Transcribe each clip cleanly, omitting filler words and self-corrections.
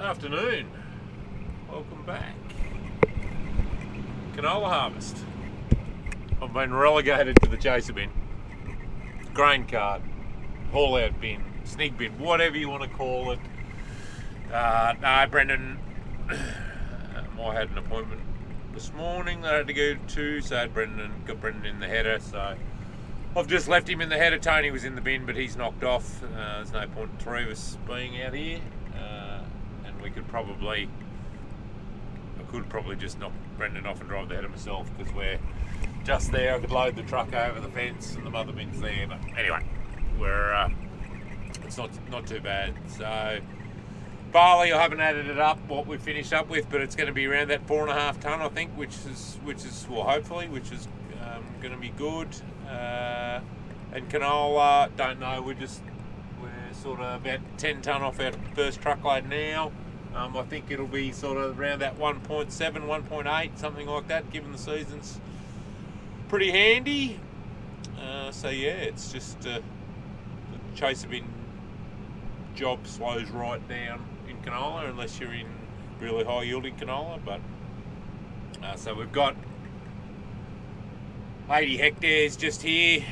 Afternoon. Welcome back. Canola harvest. I've been relegated to the chaser bin, grain cart, haul out bin, snig bin, whatever you want to call it. No, Brendan, I had an appointment this morning that I had to go to, so I had got Brendan in the header, so I've just left him in the header. Tony was in the bin, but he's knocked off. There's no point in three of us being out here, and I could probably just knock Brendan off and drive the header myself, because we're just there. I could load the truck over the fence and the mother bin's there, but anyway, it's not too bad. So barley, I haven't added it up what we finished up with, but it's going to be around that 4.5 tonne, I think, which is well, hopefully, which is going to be good. And canola, don't know. We're sort of about 10 tonne off our first truckload now. I think it'll be sort of around that 1.7, 1.8, something like that, given the season's pretty handy. So yeah, it's just the chaser bin job slows right down in canola, unless you're in really high yielding canola. But so we've got 80 hectares just here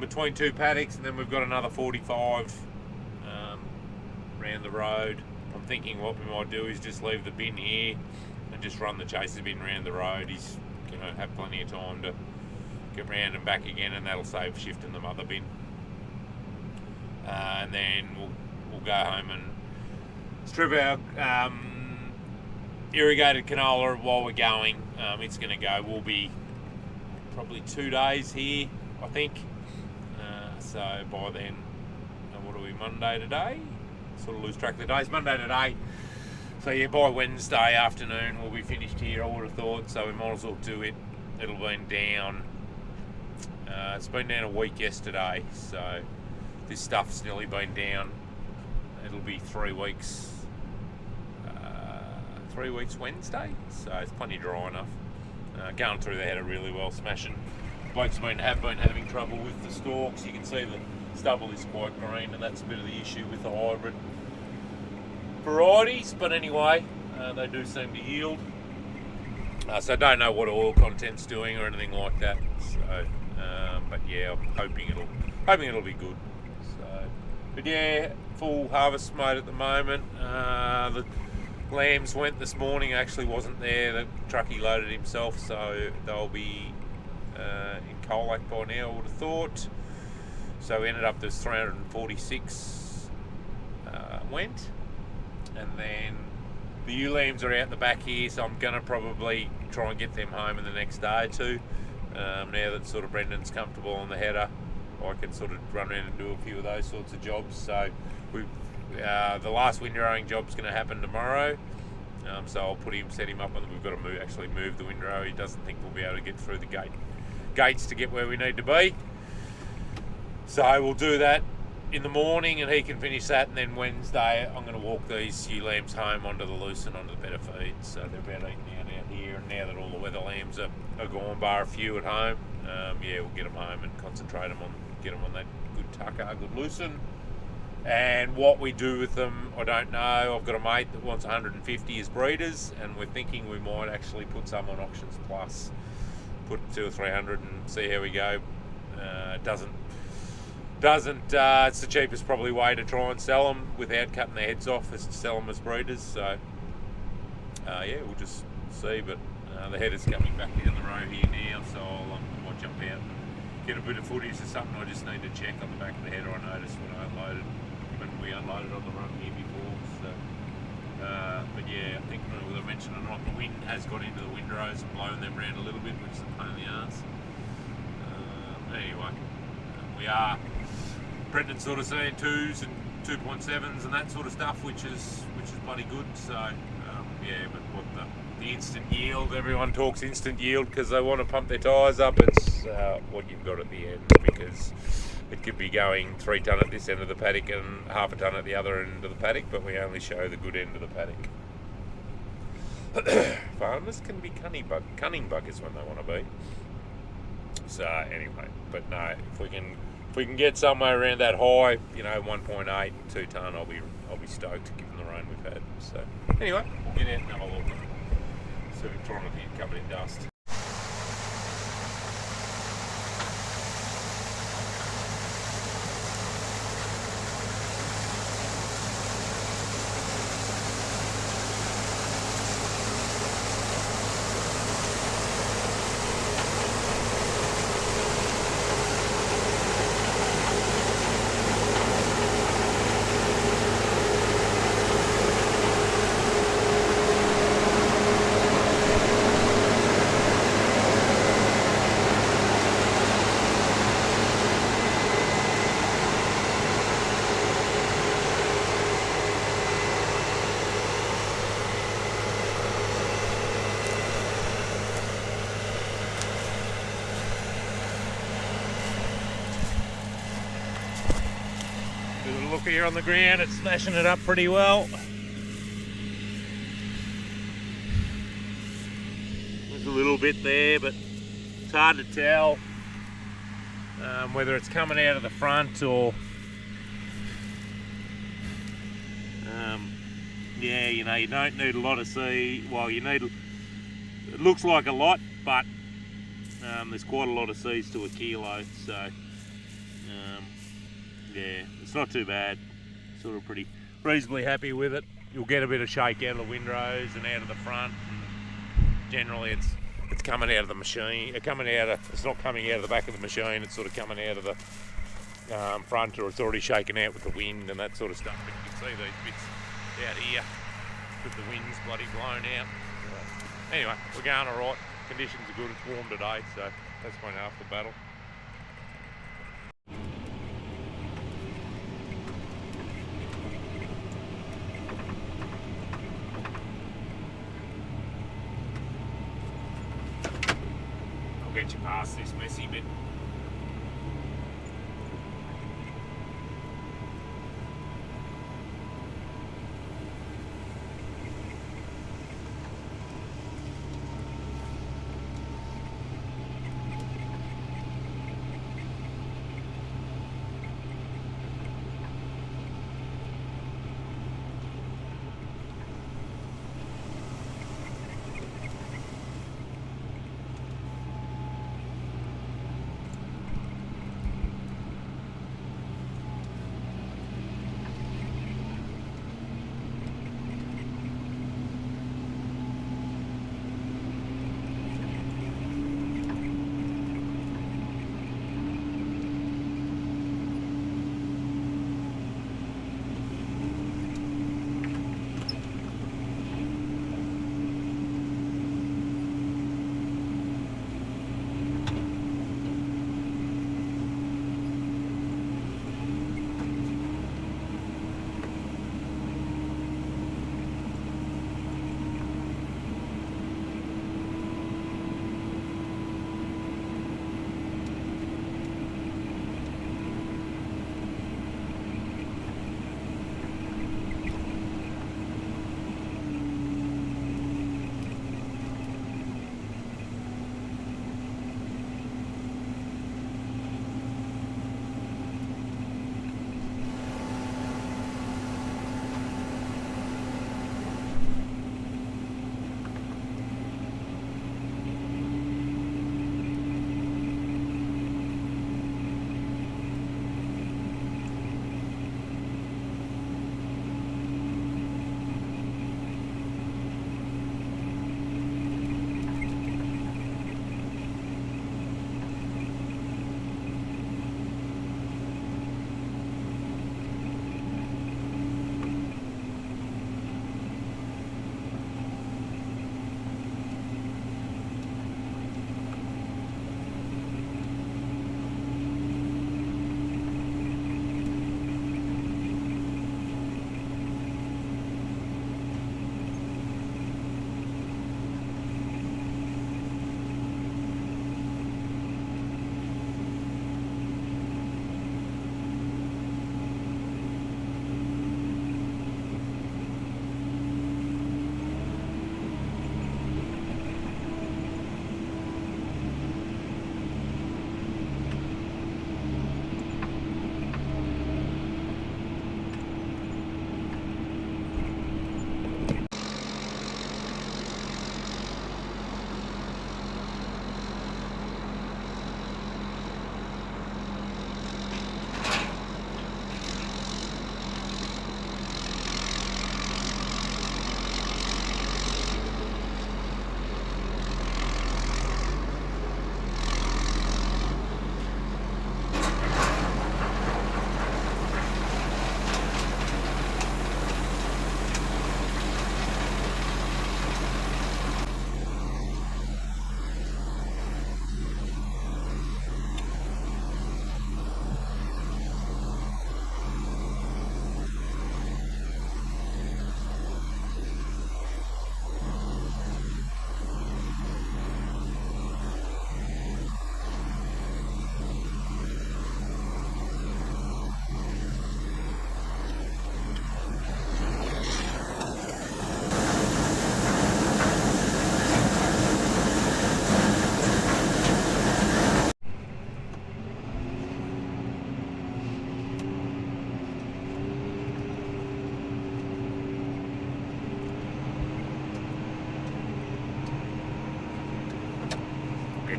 between two paddocks, and then we've got another 45 around the road. I'm thinking what we might do is just leave the bin here and just run the chaser bin around the road. He's going to have plenty of time to get round and back again, and that'll save shifting the mother bin. And then we'll go home and strip our irrigated canola while we're going. It's going to go. We'll be probably 2 days here, I think. So by then, what are we, Monday today? Sort of lose track of the days. Monday today. So yeah, by Wednesday afternoon we'll be finished here, I would have thought. So we might as well do it. It'll be down. It's been down a week yesterday, so this stuff's nearly been down. It'll be 3 weeks. 3 weeks Wednesday, so it's plenty dry enough. Going through the header really well, smashing. Blokes have been having trouble with the stalks. You can see the stubble is quite green, and that's a bit of the issue with the hybrid varieties. But anyway, they do seem to yield. So I don't know what oil content's doing or anything like that. So, but yeah, I'm hoping it'll be good. So, but yeah, full harvest mode at the moment. The lambs went this morning. Actually wasn't there. The truckie loaded himself, so they'll be in Colac by now, I would have thought. So we ended up, there's 346 went, and then the ewe lambs are out the back here, so I'm going to probably try and get them home in the next day or two. Now that sort of Brendan's comfortable on the header, I can sort of run around and do a few of those sorts of jobs. So the last windrowing job's going to happen tomorrow. So I'll set him up, and we've got to move the windrow. He doesn't think we'll be able to get through the gates to get where we need to be. So we'll do that in the morning, and he can finish that, and then Wednesday I'm going to walk these ewe lambs home onto the loose and onto the better feed. So they're about eating out here, and now that all the weather lambs are gone, bar a few at home, yeah, we'll get them home and concentrate them get them on that good tucker, good loosen. And what we do with them, I don't know. I've got a mate that wants 150 as breeders, and we're thinking we might actually put some on Auctions Plus, put 200 or 300 and see how we go. It's the cheapest probably way to try and sell them without cutting their heads off, is to sell them as breeders. So yeah, we'll just see. But the header's coming back down the road here now, so I might jump out and get a bit of footage or something. I just need to check on the back of the header. I noticed when we unloaded on the run here before. So but yeah, I think whether I mentioned or not, the wind has got into the windrows and blown them around a little bit, which is a pain in the arse. Anyway, we are Brendan sort of saying 2s and 2.7s and that sort of stuff, which is bloody good. So yeah, but what the instant yield, everyone talks instant yield because they want to pump their tyres up. It's what you've got at the end, because it could be going 3 tonne at this end of the paddock and half a tonne at the other end of the paddock, but we only show the good end of the paddock. Farmers can be cunning buggers when they want to be. So anyway, but no, if we can get somewhere around that high, 1.8, 2 tonne, I'll be stoked given the rain we've had. So. Anyway, we'll get out and have a look. See Victoria here covered in dust. Good look here on the ground, it's smashing it up pretty well. There's a little bit there, but it's hard to tell whether it's coming out of the front or yeah, you know, you don't need a lot of seed. Well, you need, it looks like a lot, but there's quite a lot of seeds to a kilo, so yeah, it's not too bad. Sort of pretty reasonably happy with it. You'll get a bit of shake out of the windrows and out of the front. And generally, it's coming out of the machine. It's not coming out of the back of the machine. It's sort of coming out of the front, or it's already shaken out with the wind and that sort of stuff. But you can see these bits out here with the wind's bloody blown out. Anyway, we're going all right. Conditions are good. It's warm today, so that's been half the battle. Get you past this messy bit.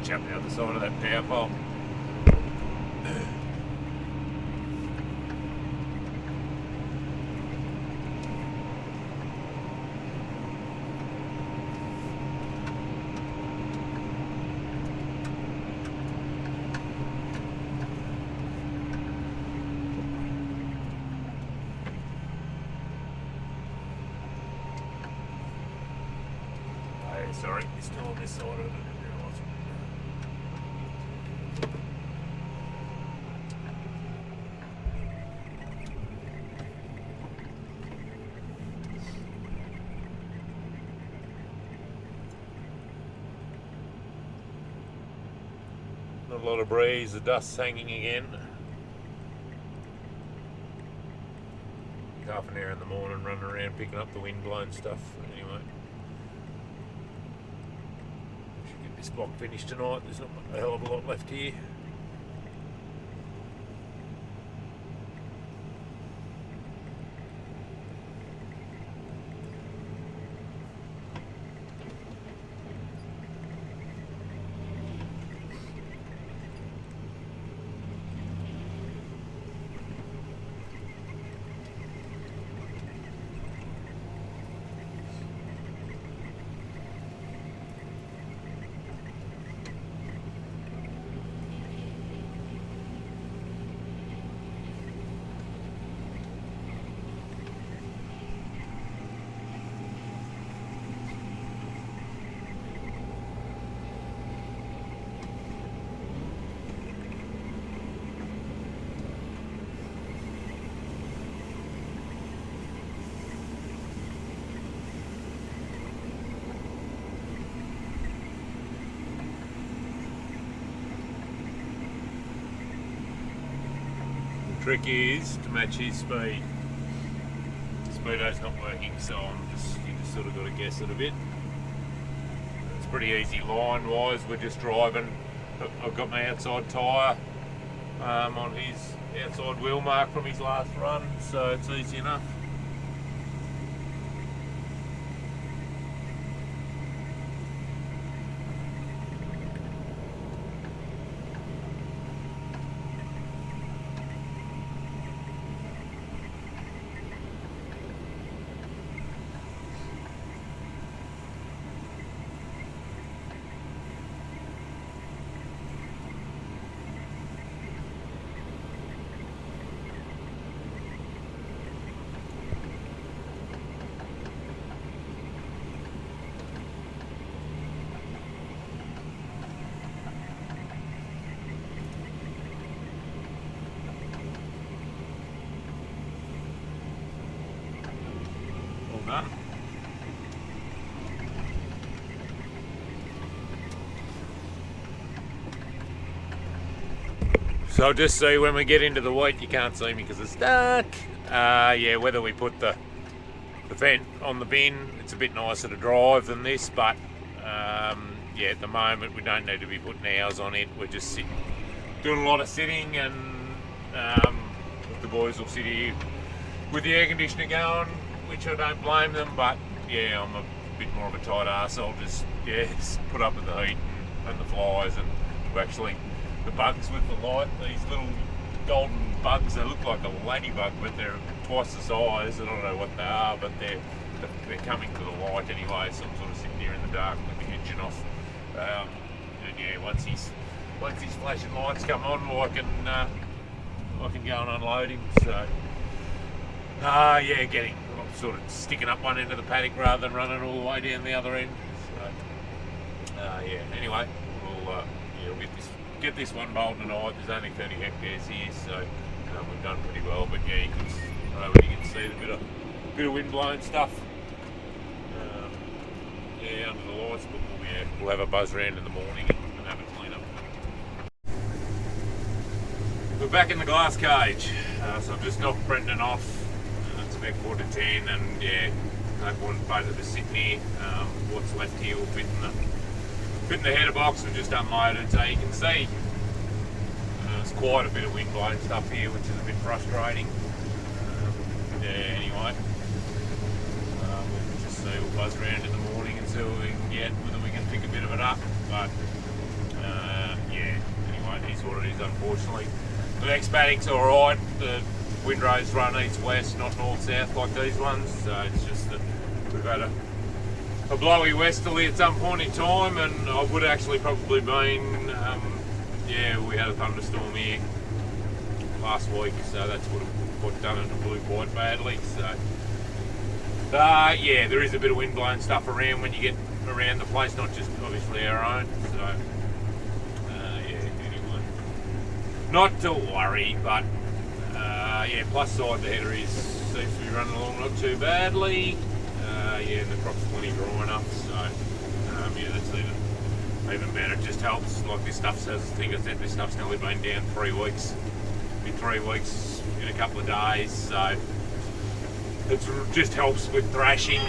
stretch up the other side of that power pole. Sorry, it's still on this side of it. Not a lot of breeze, the dust's hanging again. Half an hour in the morning running around picking up the wind-blown stuff. Anyway. This block finished tonight, there's not a hell of a lot left here. Trick is to match his speed. Speedo's not working, so you just sort of got to guess it a bit. It's pretty easy line-wise. We're just driving. I've got my outside tyre on his outside wheel mark from his last run, so it's easy enough. Done. So I'll just see when we get into the wheat. You can't see me because it's dark. Yeah, whether we put the vent on the bin, it's a bit nicer to drive than this, but yeah, at the moment we don't need to be putting hours on it. We're just sitting, doing a lot of sitting, and the boys will sit here with the air conditioner going, which I don't blame them, but yeah, I'm a bit more of a tight ass. I'll just put up with the heat and the flies, and actually the bugs with the light, these little golden bugs, they look like a ladybug, but they're twice the size. I don't know what they are, but they're coming to the light anyway, so I'm sort of sitting here in the dark with the engine off. And yeah, once his flashing lights come on, well, I can go and unload him. So yeah, I'm sort of sticking up one end of the paddock rather than running all the way down the other end. So yeah, anyway, we'll get this one bowled tonight. There's only 30 hectares here, so we've done pretty well. But yeah, I don't know whether you can see the bit of wind blowing stuff. Yeah, under the lights, but we'll have a buzz round in the morning and have a clean up. We're back in the glass cage, so I've just knocked Brendan off. It's about 9:45, and yeah, no point both of us sitting here. What's left here will fit in the header box and just unloaded. So you can see there's quite a bit of wind blowing stuff here, which is a bit frustrating. Yeah, anyway, we'll just see. We'll buzz around in the morning and see what we can get, whether we can pick a bit of it up. But is, unfortunately. The next paddock's alright. The windrows run east-west, not north-south like these ones. So it's just that we've had a blowy westerly at some point in time, and I would actually probably been, we had a thunderstorm here last week, so that's what done it, blew quite badly. So, there is a bit of wind blowing stuff around when you get around the place, not just obviously our own. So, anyway, not to worry, but plus side the header seems to be running along not too badly. And the crop's plenty growing up, so that's even better. It just helps. Like this stuff's, as I think I said, this stuff's nearly been down 3 weeks. Be 3 weeks in a couple of days, so it just helps with thrashing.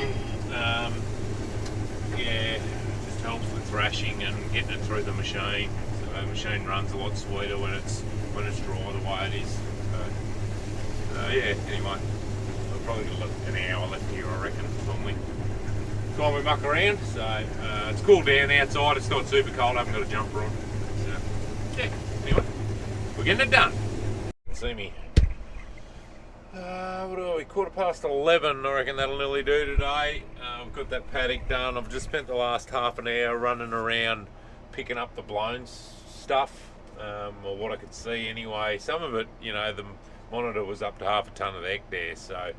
It just helps with thrashing and getting it through the machine. So the machine runs a lot sweeter when it's dry the way it is. Anyway, I've probably got an hour left here, I reckon. Time we muck around, so it's cool down outside. It's not super cold. I haven't got a jumper on. So anyway, we're getting it done. See me. What are we? 11:15. I reckon that'll nearly do today. I've got that paddock done. I've just spent the last half an hour running around picking up the blown stuff, or what I could see anyway. Some of it, the monitor was up to half a tonne of egg there, so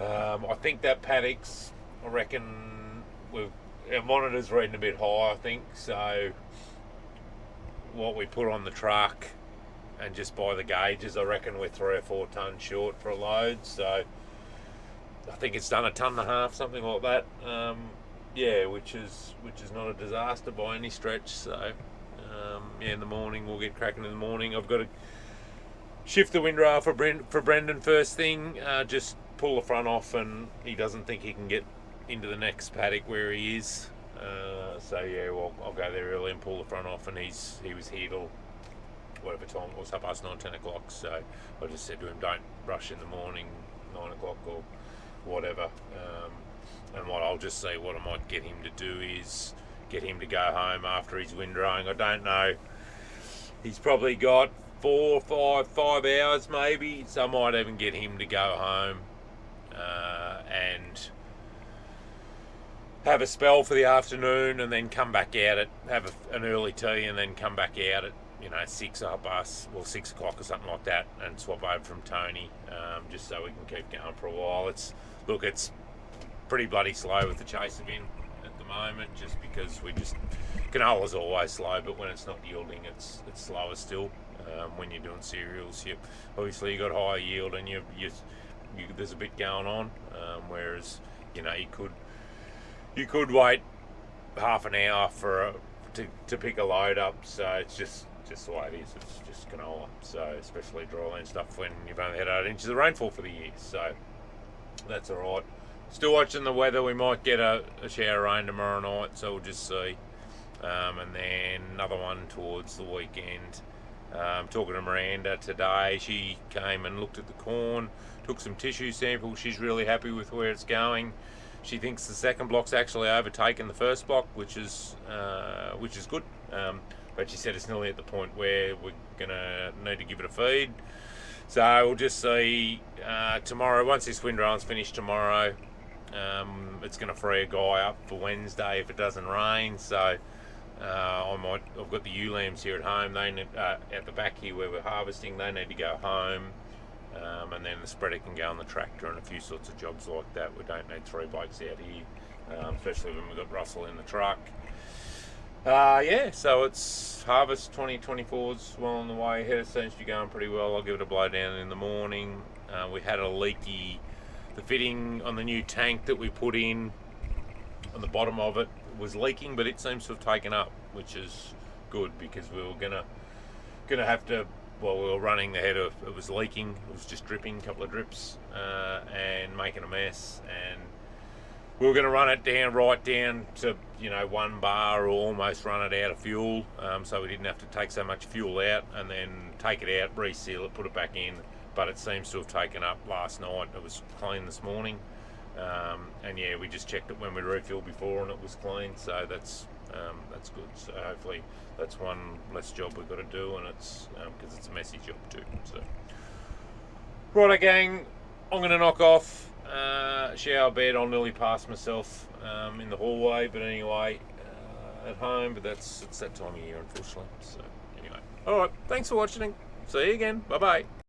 I think that paddock's, I reckon our monitor's reading a bit high, I think, so what we put on the truck and just by the gauges, I reckon we're 3 or 4 tonnes short for a load, so I think it's done 1.5 tonnes, something like that, which is not a disaster by any stretch, so in the morning, we'll get cracking in the morning. I've got to shift the windrow for Brendan first thing, just pull the front off, and he doesn't think he can get into the next paddock where he is. I'll go there early and pull the front off, and he was here till whatever time it was, 9:30, 10 o'clock. So I just said to him, don't rush in the morning, 9 o'clock or whatever. And what I'll just say, what I might get him to do is get him to go home after his windrowing. I don't know. He's probably got 5 hours maybe, so I might even get him to go home and have a spell for the afternoon, and then come back out have an early tea, and then come back out at 6 o'clock or something like that, and swap over from Tony, just so we can keep going for a while. It's pretty bloody slow with the chaser bin at the moment, just because canola's always slow, but when it's not yielding, it's slower still. When you're doing cereals, you got higher yield, and there's a bit going on, whereas you could wait half an hour to pick a load up. So it's just the way it is. It's just canola, so especially dryland stuff when you've only had 8 inches of rainfall for the year, so that's alright. Still watching the weather. We might get a shower of rain tomorrow night, so we'll just see, and then another one towards the weekend. Talking to Miranda today, she came and looked at the corn, took some tissue samples. She's really happy with where it's going. She thinks the second block's actually overtaken the first block, which is good. But she said it's nearly at the point where we're gonna need to give it a feed. So we'll just see tomorrow. Once this windrow's finished tomorrow, it's gonna free a guy up for Wednesday if it doesn't rain. So I've got the ewe lambs here at home. They need, at the back here where we're harvesting, they need to go home, and then the spreader can go on the tractor and a few sorts of jobs like that. We don't need 3 blokes out here, especially when we've got Russell in the truck. So it's harvest 2024's well on the way. Header seems to be going pretty well. I'll give it a blow down in the morning. We had the fitting on the new tank that we put in on the bottom of it was leaking, but it seems to have taken up, which is good, because we were gonna have to, we were running the header, it was leaking, it was just dripping, a couple of drips, and making a mess, and we were going to run it right down to 1 bar, or almost run it out of fuel, so we didn't have to take so much fuel out, and then take it out, reseal it, put it back in. But it seems to have taken up last night. It was clean this morning, and we just checked it when we refilled before, and it was clean, so that's that's good. So hopefully that's one less job we've got to do, and it's because it's a messy job too. So, righto, gang, I'm going to knock off. Shower bed. I'll nearly pass myself in the hallway, but anyway, at home. But it's that time of year, unfortunately. So anyway, all right. Thanks for watching. See you again. Bye bye.